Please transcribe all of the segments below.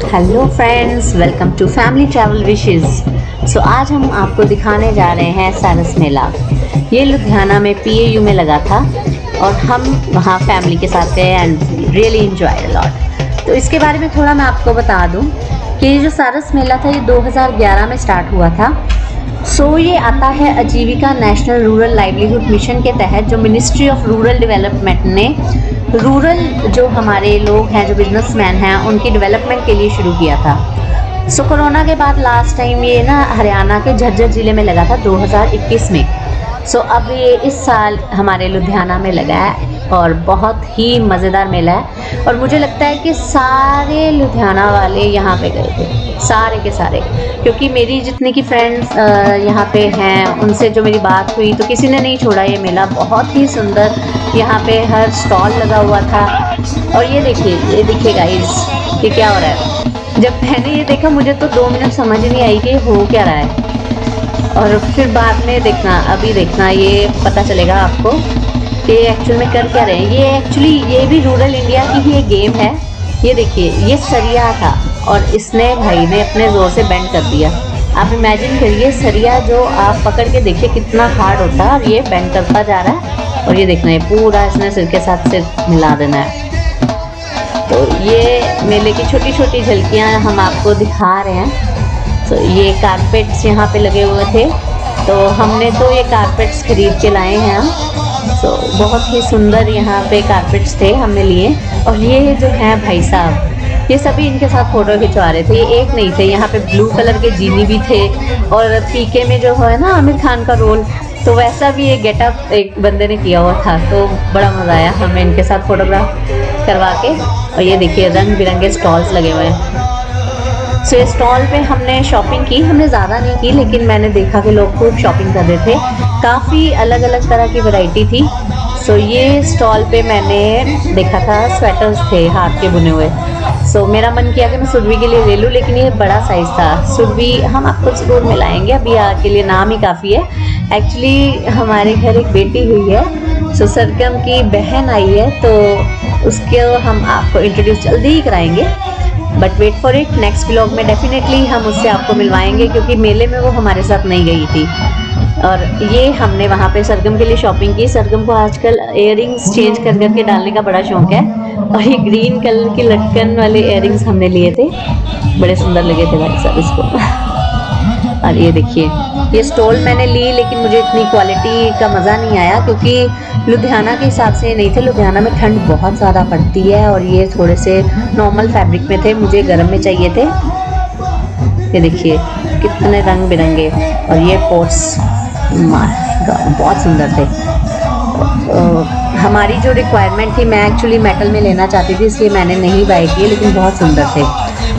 Hello friends, welcome to family travel wishes. So आज हम आपको दिखाने जा रहे हैं सारस मेला। ये लुधियाना में PAU में लगा था और हम वहाँ फैमिली के साथ गए and really enjoyed a lot. तो इसके बारे में थोड़ा मैं आपको बता दूँ कि ये जो सारस मेला था ये 2011 में स्टार्ट हुआ था। सो ये आता है आजीविका नेशनल रूरल लाइवलीहुड मिशन के तहत, जो मिनिस्ट्री ऑफ रूरल डेवलपमेंट ने रूरल जो हमारे लोग हैं, जो बिजनेसमैन हैं, उनकी डेवलपमेंट के लिए शुरू किया था। सो कोरोना के बाद लास्ट टाइम ये ना हरियाणा के झज्जर ज़िले में लगा था 2021 में। सो अब ये इस साल हमारे लुधियाना में लगा है और बहुत ही मज़ेदार मेला है। और मुझे लगता है कि सारे लुधियाना वाले यहाँ पे गए थे, सारे के सारे, क्योंकि मेरी जितनी की फ्रेंड्स यहाँ पे हैं उनसे जो मेरी बात हुई तो किसी ने नहीं छोड़ा ये मेला। बहुत ही सुंदर यहाँ पे हर स्टॉल लगा हुआ था। और ये देखिए गाइस, ये क्या हो रहा है। जब मैंने ये देखा मुझे तो 2 मिनट समझ नहीं आई कि हो क्या रहा है, और फिर बाद में देखना, अभी देखना, ये पता चलेगा आपको कि एक्चुअल में कर क्या रहे हैं। ये एक्चुअली ये भी रूरल इंडिया की ही एक गेम है। ये देखिए, ये सरिया था और इसने भाई ने अपने ज़ोर से बेंड कर दिया। आप इमेजिन करिए, सरिया जो आप पकड़ के देखिए कितना हार्ड होता है और ये बेंड करता जा रहा है। और ये देखना, ये पूरा इसने सिर के साथ सिर मिला देना है। तो ये मेले की छोटी छोटी झलकियाँ हम आपको दिखा रहे हैं। तो ये कारपेट्स यहाँ पे लगे हुए थे, तो हमने तो ये कारपेट्स खरीद के लाए हैं हम। तो बहुत ही सुंदर यहाँ पे कारपेट्स थे, हमने लिए। और ये जो हैं भाई साहब, ये सभी इनके साथ फ़ोटो खिंचवा रहे थे। ये एक नहीं थे, यहाँ पे ब्लू कलर के जीनी भी थे। और पीके में जो है ना आमिर खान का रोल, तो वैसा भी एक गेटअप एक बंदे ने किया हुआ था। तो बड़ा मज़ा आया हमें इनके साथ फ़ोटोग्राफ करवा के। और ये देखिए रंग बिरंगे स्टॉल्स लगे हुए हैं। सो इस स्टॉल पे हमने शॉपिंग की, हमने ज़्यादा नहीं की, लेकिन मैंने देखा कि लोग खूब शॉपिंग कर रहे थे। काफ़ी अलग अलग तरह की वैरायटी थी। सो ये स्टॉल पे मैंने देखा था स्वेटर्स थे हाथ के बुने हुए। सो मेरा मन किया कि मैं सुरभि के लिए ले लूँ, लेकिन ये बड़ा साइज़ था। सुरभि हम आपको ज़रूर मिलाएंगे, अभी के लिए नाम ही काफ़ी है। एक्चुअली हमारे घर एक बेटी हुई है, सो सरगम की बहन आई है, तो उसको हम आपको इंट्रोड्यूस जल्दी ही कराएंगे। But wait for it, next vlog में डेफिनेटली हम उससे आपको मिलवाएंगे, क्योंकि मेले में वो हमारे साथ नहीं गई थी। और ये हमने वहाँ पे सरगम के लिए शॉपिंग की। सरगम को आजकल इयररिंग्स चेंज कर करके डालने का बड़ा शौक है, और ये ग्रीन कलर के लटकन वाले इयररिंग्स हमने लिए थे, बड़े सुंदर लगे थे भाई साहब इसको। और ये देखिए, ये स्टॉल मैंने ली, लेकिन मुझे इतनी क्वालिटी का मज़ा नहीं आया, क्योंकि लुधियाना के हिसाब से नहीं थे। लुधियाना में ठंड बहुत ज़्यादा पड़ती है, और ये थोड़े से नॉर्मल फैब्रिक में थे, मुझे गर्म में चाहिए थे। ये देखिए कितने रंग बिरंगे, और ये पोट्स बहुत सुंदर थे। हमारी जो रिक्वायरमेंट थी, मैं एक्चुअली मेटल में लेना चाहती थी, इसलिए मैंने नहीं बाय किए, लेकिन बहुत सुंदर थे।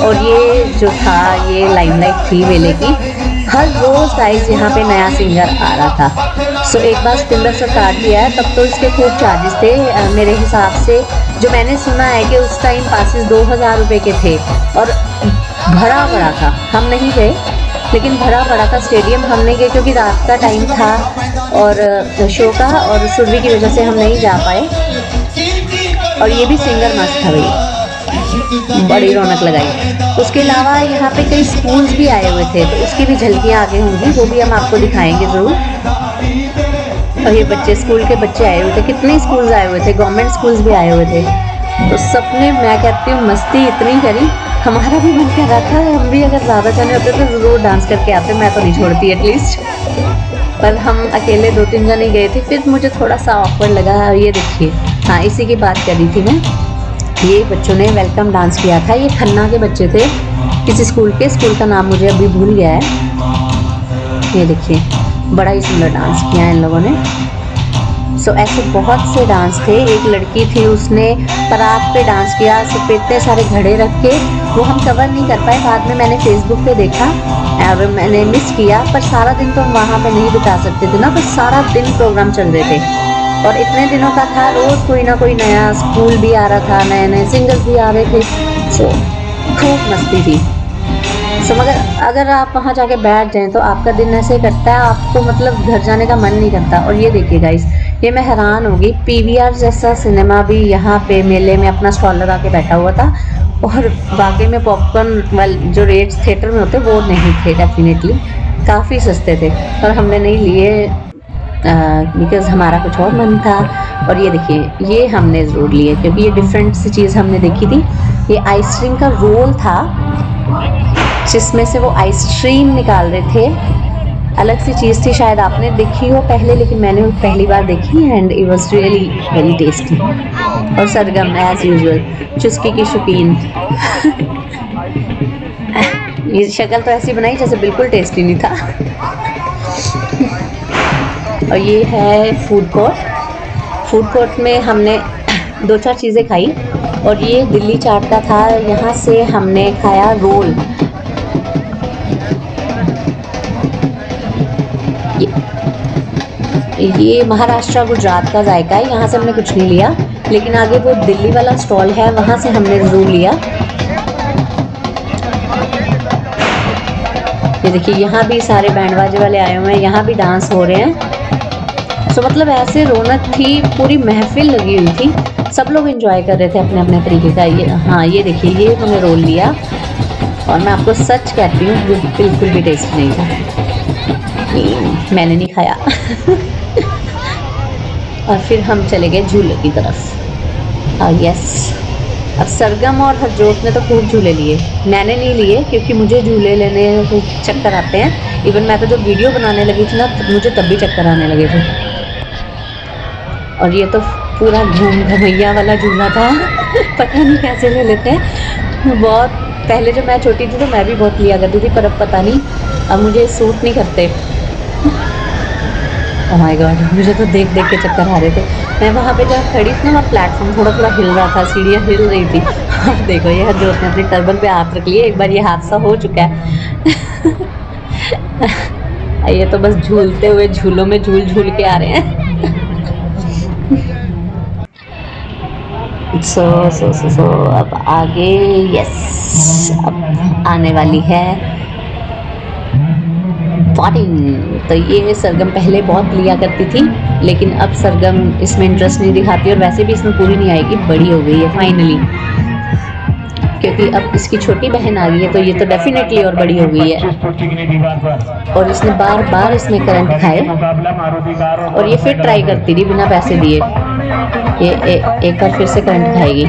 और ये जो था, ये लाइमलाइट थी मेले की। हर रोज़ गाइस यहाँ पे नया सिंगर आ रहा था। सो एक बार सिकंदर सर काट लिया है, तब तो इसके खूब चार्जेस थे मेरे हिसाब से। जो मैंने सुना है कि उस टाइम पासेस 2000 रुपये के थे, और भरा पड़ा था। हम नहीं गए, लेकिन भरा पड़ा था स्टेडियम। हम नहीं गए क्योंकि रात का टाइम था और शो का, और सुरभि की वजह से हम नहीं जा पाए। और ये भी सिंगर मस्त था भाई, बड़ी रौनक लगाई। उसके अलावा यहाँ पे कई स्कूल्स भी आए हुए थे, तो उसकी भी झलकियाँ आगे होंगी, वो भी हम आपको दिखाएंगे ज़रूर। और ये बच्चे, स्कूल के बच्चे आए हुए थे, कितने स्कूल्स आए हुए थे, गवर्नमेंट स्कूल्स भी आए हुए थे। तो सबने, मैं कहती हूँ, मस्ती इतनी करी, हमारा भी मन कर रहा था हम भी अगर ज़्यादा जाने होते तो ज़रूर डांस करके आते। मैं तो नहीं छोड़ती एटलीस्ट, पर हम अकेले 2-3 जने गए थे, फिर मुझे थोड़ा सा ऑकवर्ड लगा। ये देखिए, हाँ इसी की बात कर रही थी मैं। ये बच्चों ने वेलकम डांस किया था, ये खन्ना के बच्चे थे किसी स्कूल के, स्कूल का नाम मुझे अभी भूल गया है। ये देखिए, बड़ा ही सुंदर डांस किया है इन लोगों ने। सो ऐसे बहुत से डांस थे। एक लड़की थी, उसने परात पे डांस किया, सिर्फ इतने सारे घड़े रख के। वो हम कवर नहीं कर पाए, बाद में मैंने फेसबुक पे देखा और मैंने मिस किया। पर सारा दिन तो हम वहाँ पे नहीं बिता सकते थे ना, बस सारा दिन प्रोग्राम चल रहे थे और इतने दिनों का था। रोज़ कोई ना कोई नया स्कूल भी आ रहा था, नए नए सिंगर्स भी आ रहे थे। सो खूब मस्ती थी। सो मगर अगर आप वहाँ जाके बैठ जाएं तो आपका दिन ऐसे कटता है, आपको मतलब घर जाने का मन नहीं करता। और ये देखिए गाइस, ये मैं हैरान हो गई, पीवीआर जैसा सिनेमा भी यहाँ पे मेले में अपना स्टॉल लगा के बैठा हुआ था और वाकई में पॉपकॉर्न वाले जो रेट्स थिएटर में होते वो नहीं थे, डेफिनेटली काफ़ी सस्ते थे। और हमने नहीं लिए बिकॉज़ हमारा कुछ और मन था। और ये देखिए, ये हमने ज़रूर लिए क्योंकि ये डिफरेंट सी चीज़ हमने देखी थी। ये आइसक्रीम का रोल था जिसमें से वो आइसक्रीम निकाल रहे थे। अलग सी चीज़ थी, शायद आपने देखी हो पहले, लेकिन मैंने पहली बार देखी and it was really very tasty. और सरगम एज यूजुअल चुस्की की शौकीन। ये शक्ल तो ऐसी बनाई जैसे बिल्कुल टेस्टी नहीं था। और ये है फूड कोर्ट। फूड कोर्ट में हमने 2-4 चीज़ें खाई और ये दिल्ली चाट का था। यहाँ से हमने खाया रोल। ये महाराष्ट्र गुजरात का जायका है, यहाँ से हमने कुछ नहीं लिया, लेकिन आगे वो दिल्ली वाला स्टॉल है, वहाँ से हमने ज़रूर लिया। ये देखिए, यहाँ भी सारे बैंड बाजे वाले आए हुए हैं, यहाँ भी डांस हो रहे हैं। सो मतलब ऐसे रौनक थी, पूरी महफिल लगी हुई थी, सब लोग एंजॉय कर रहे थे अपने अपने तरीके का। ये हाँ, ये देखिए, ये हमने रोल लिया और मैं आपको सच कहती हूँ ये बिल्कुल भी टेस्ट नहीं था। मैंने नहीं खाया। और फिर हम चले गए झूले की तरफ। यस, अब सरगम और हरजोत ने तो खूब झूले लिए, मैंने नहीं लिए क्योंकि मुझे झूले लेने को चक्कर आते हैं। इवन मैं तो जब वीडियो बनाने लगी थी ना, मुझे तब भी चक्कर आने लगे थे। और ये तो पूरा घूम घमैया वाला झूला था। पता नहीं कैसे ले लेते हैं। बहुत पहले जब मैं छोटी थी तो मैं भी बहुत लिया करती थी, पर अब पता नहीं, अब मुझे सूट नहीं करते। ओह माय गॉड, मुझे तो देख देख के चक्कर आ रहे थे। मैं वहाँ पे जब खड़ी थी ना, वहाँ प्लेटफॉर्म थोड़ा थोड़ा हिल रहा था, सीढ़ियाँ हिल रही थी। अब देखो, ये हरजोत ने अपनी टर्बन पे हाथ रख लिए। एक बार ये हादसा हो चुका है। ये तो बस झूलते हुए झूलों में झूल झूल के आ रहे हैं। सो अब आगे, यस, अब आने वाली है 14। तो ये सरगम पहले बहुत लिया करती थी, लेकिन अब सरगम इसमें इंटरेस्ट नहीं दिखाती और वैसे भी इसमें पूरी नहीं आएगी, बड़ी हो गई है फाइनली, क्योंकि अब इसकी छोटी बहन आ गई है, तो ये तो डेफिनेटली और बड़ी हो गई है। और इसने बार बार इसमें करंट खाए और ये फिर ट्राई करती रही बिना पैसे दिए। ये एक बार फिर से करंट खाएगी।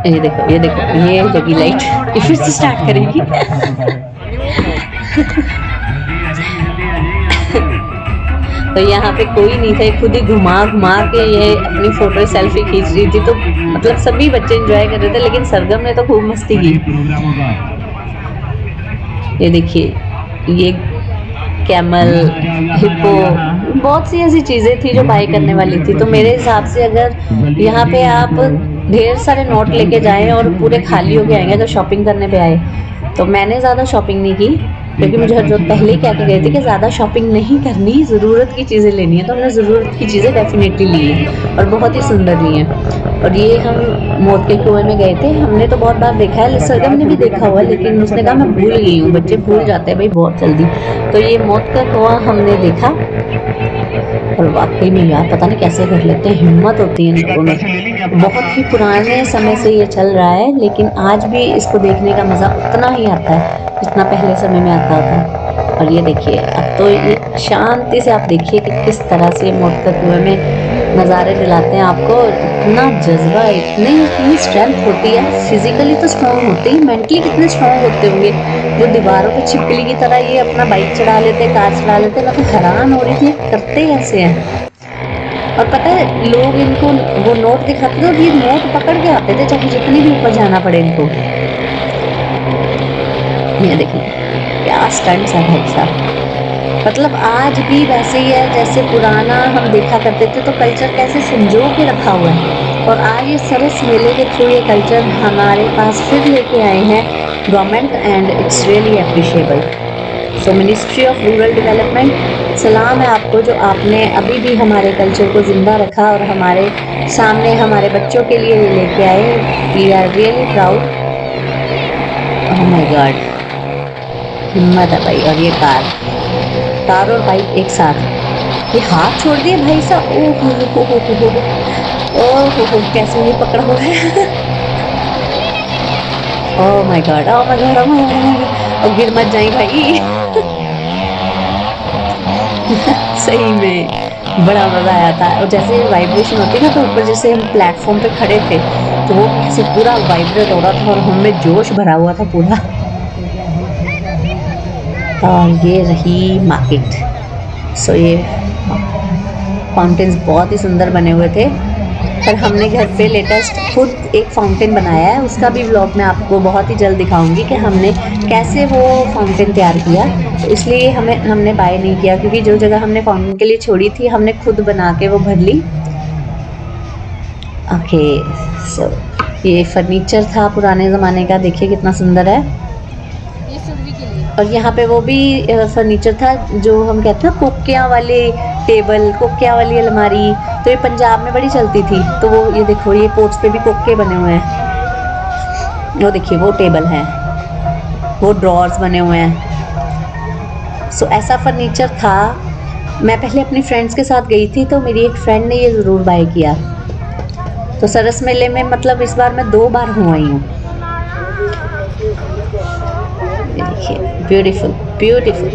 ये देखो, ये देखो, ये लगी लाइट, ये फिर से स्टार्ट करेगी। तो यहाँ पे कोई नहीं था, खुद ही घुमा घुमा के ये अपनी फोटो सेल्फी खींच रही थी। तो मतलब सभी बच्चे एंजॉय कर रहे थे, लेकिन सरगम ने तो खूब मस्ती की। ये देखिए, ये कैमल, हिप्पो, बहुत सी ऐसी चीज़ें थी जो बाय करने वाली थी। तो मेरे हिसाब से अगर यहाँ पे आप ढेर सारे नोट लेके जाएं और पूरे खाली होके आएंगे अगर शॉपिंग करने पे आए, तो मैंने ज़्यादा शॉपिंग नहीं की क्योंकि मुझे हरजोत पहले ही कह के गए थे कि ज़्यादा शॉपिंग नहीं करनी, ज़रूरत की चीज़ें लेनी है। तो हमने ज़रूरत की चीज़ें डेफिनेटली ली हैं और बहुत ही सुंदर ली हैं। और ये हम मौत के कुएं में गए थे, हमने तो बहुत बार देखा है, सरगम ने भी देखा हुआ है, लेकिन उसने कहा मैं भूल गई हूँ। बच्चे भूल जाते हैं भाई बहुत जल्दी। तो ये मौत का कुआं हमने देखा और वाकई में यार पता नहीं कैसे कर लेते हैं, हिम्मत होती है इनको में। बहुत ही पुराने समय से ये चल रहा है, लेकिन आज भी इसको देखने का मज़ा उतना ही आता है जितना पहले समय में आता था। और ये देखिए, अब तो ये शांति से आप देखिए कि किस तरह से मौत के कुएं में नज़ारे दिलाते हैं आपको। इतना जज्बा, इतनी स्ट्रेंथ होती है। फिजिकली तो स्ट्रॉन्ग होते ही, मेंटली कितने स्ट्रॉन्ग होते होंगे जो दीवारों पे छिपकली की तरह ये अपना बाइक चढ़ा लेते, कार चढ़ा लेते। मैं तो हैरान हो रही थी करते कैसे हैं। और पता है, लोग इनको वो नोट दिखाते थे और ये नोट पकड़ के आते थे, चाहे जितनी भी ऊपर जाना पड़े इनको। ये देखिए क्या स्टंट्स है भाई साहब। मतलब आज भी वैसे ही है जैसे पुराना हम देखा करते थे, तो कल्चर कैसे संजो के रखा हुआ है। और आज ये सरस मेले के थ्रू ये कल्चर हमारे पास फिर लेके आए हैं government, and it's really appreciable. So ministry of rural development, सलाम है आपको जो आपने अभी भी हमारे कल्चर को ज़िंदा रखा और हमारे सामने हमारे बच्चों के लिए लेके आए। We are really proud. Oh my god, हिम्मत है भाई। और ये कार और बाइक एक साथ, ये हाथ छोड़ दिए भाई साहब। ओह कैसे ये पकड़ा हुआ है। ओह my God, oh my God, oh my God, और गिर मत जाए भाई। सही में बड़ा मजा आया था। और जैसे वाइब्रेशन होती है ना, तो ऊपर जैसे हम प्लेटफॉर्म पे खड़े थे तो वो ऐसे पूरा वाइब्रेट हो रहा था और हमें जोश भरा हुआ था पूरा। और ये रही मार्केट। सो ये फाउंटेन्स बहुत ही सुंदर बने हुए थे। पर हमने घर पे लेटेस्ट खुद एक फाउंटेन बनाया है, उसका भी व्लॉग मैं आपको बहुत ही जल्द दिखाऊंगी कि हमने कैसे वो फाउंटेन तैयार किया। तो इसलिए हमने बाय नहीं किया, क्योंकि जो जगह हमने फाउंटेन के लिए छोड़ी थी हमने खुद बना के वो भर ली। ओके, सो ये फर्नीचर था पुराने ज़माने का, देखिए कितना सुंदर है। और यहाँ पे वो भी फर्नीचर था जो हम कहते हैं कोकियाँ वाले टेबल, कोकियाँ वाली अलमारी, तो ये पंजाब में बड़ी चलती थी। तो वो ये देखो, ये पोर्च पे भी कोके बने हुए हैं। वो देखिए वो टेबल है, वो ड्रॉर्स बने हुए हैं। सो ऐसा फर्नीचर था। मैं पहले अपनी फ्रेंड्स के साथ गई थी, तो मेरी एक फ्रेंड ने ये ज़रूर बाय किया। तो सरस मेले में मतलब इस बार मैं 2 बार हो आई हूँ। देखिए ब्यूटीफुल ब्यूटीफुल।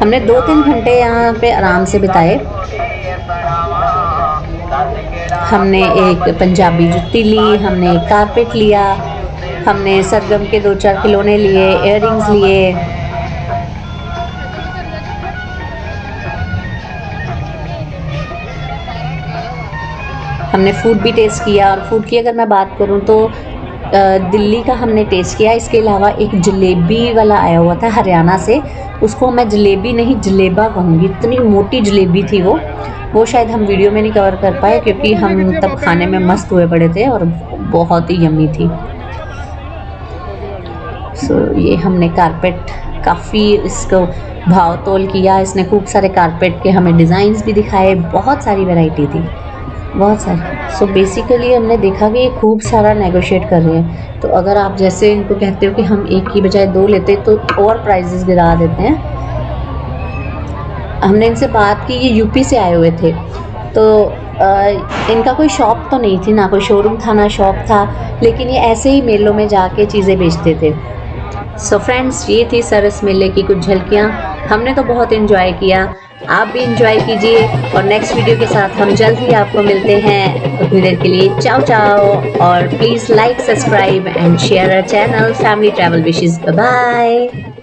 हमने 2-3 घंटे यहाँ पे आराम से बिताए। हमने एक पंजाबी जुत्ती ली, हमने एक कारपेट लिया, हमने सरगम के 2-4 खिलौने लिए, इयररिंग्स लिए। हमने फूड भी टेस्ट किया। और फूड की अगर मैं बात करूँ तो दिल्ली का हमने टेस्ट किया। इसके अलावा एक जलेबी वाला आया हुआ था हरियाणा से, उसको मैं जलेबी नहीं जलेबा कहूँगी, इतनी मोटी जलेबी थी वो शायद हम वीडियो में नहीं कवर कर पाए क्योंकि हम तब खाने में मस्त हुए पड़े थे, और बहुत ही यम्मी थी। सो ये हमने कारपेट काफ़ी इसको भाव तोल किया। इसने खूब सारे कारपेट के हमें डिज़ाइंस भी दिखाए, बहुत सारी वैरायटी थी, बहुत सारी। सो बेसिकली हमने देखा कि ये खूब सारा नेगोशिएट कर रहे हैं। तो अगर आप जैसे इनको कहते हो कि हम एक की बजाय 2 लेते तो और प्राइजेस गिरा देते हैं। हमने इनसे बात की, ये यूपी से आए हुए थे। तो इनका कोई शॉप तो नहीं थी, ना कोई शोरूम था ना शॉप था, लेकिन ये ऐसे ही मेलों में जाके चीज़ें बेचते थे। सो फ्रेंड्स, ये थी सरस मेले की कुछ झलकियाँ। हमने तो बहुत इन्जॉय किया, आप भी इंजॉय कीजिए। और नेक्स्ट वीडियो के साथ हम जल्द ही आपको मिलते हैं। उतनी देर के लिए चाओ चाओ, और please like, subscribe and share our channel family travel wishes. Bye bye.